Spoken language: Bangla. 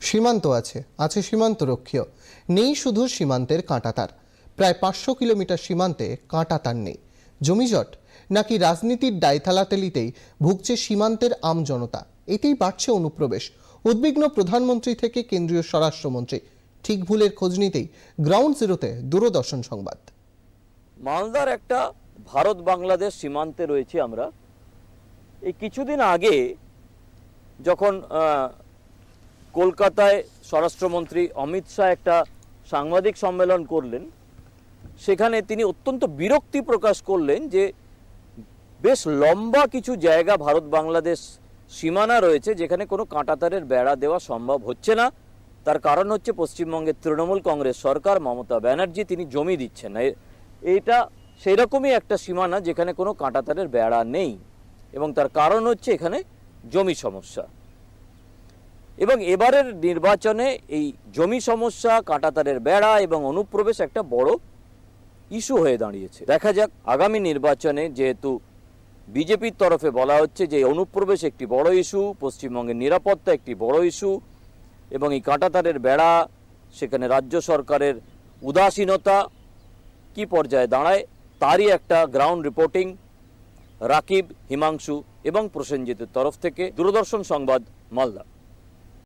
সীমান্ত আছে সীমান্তরক্ষীও, নেই শুধু সীমান্তের কাঁটাতার। প্রায় 500 কিলোমিটার সীমান্তে কাঁটাতার নেই। জমিজট নাকি রাজনীতির দায়থালাতেলিতেই ভুগছে সীমান্তের আমজনতা? এতেই বাড়ছে অনুপ্রবেশ। উদ্বিগ্ন প্রধানমন্ত্রী থেকে কেন্দ্রীয় স্বরাষ্ট্রমন্ত্রী। ঠিক ভুলের খোঁজ নিতেই গ্রাউন্ড জিরোতে দূরদর্শন সংবাদ। মালদার একটা ভারত বাংলাদেশ সীমান্তে রয়েছে আমরা। এই কিছুদিন আগে যখন কলকাতায় স্বরাষ্ট্রমন্ত্রী অমিত শাহ একটা সাংবাদিক সম্মেলন করলেন, সেখানে তিনি অত্যন্ত বিরক্তি প্রকাশ করলেন যে বেশ লম্বা কিছু জায়গা ভারত বাংলাদেশ সীমানা রয়েছে যেখানে কোনো কাঁটাতারের বেড়া দেওয়া সম্ভব হচ্ছে না। তার কারণ হচ্ছে পশ্চিমবঙ্গের তৃণমূল কংগ্রেস সরকার, মমতা ব্যানার্জি, তিনি জমি দিচ্ছেন না। এইটা সেই রকমই একটা সীমানা যেখানে কোনো কাঁটাতারের বেড়া নেই, এবং তার কারণ হচ্ছে এখানে জমি সমস্যা। এবং এবারের নির্বাচনে এই জমি সমস্যা, কাঁটাতারের বেড়া এবং অনুপ্রবেশ একটা বড় ইস্যু হয়ে দাঁড়িয়েছে। দেখা যাক আগামী নির্বাচনে, যেহেতু বিজেপির তরফে বলা হচ্ছে যে অনুপ্রবেশ একটি বড় ইস্যু, পশ্চিমবঙ্গের নিরাপত্তা একটি বড় ইস্যু, এবং এই কাঁটাতারের বেড়া, সেখানে রাজ্য সরকারের উদাসীনতা কি পর্যায়ে দাঁড়ায়, তারই একটা গ্রাউন্ড রিপোর্টিং রাকিব, হিমাংশু এবং প্রসেনজিতের তরফ থেকে। দূরদর্শন সংবাদ, মালদা।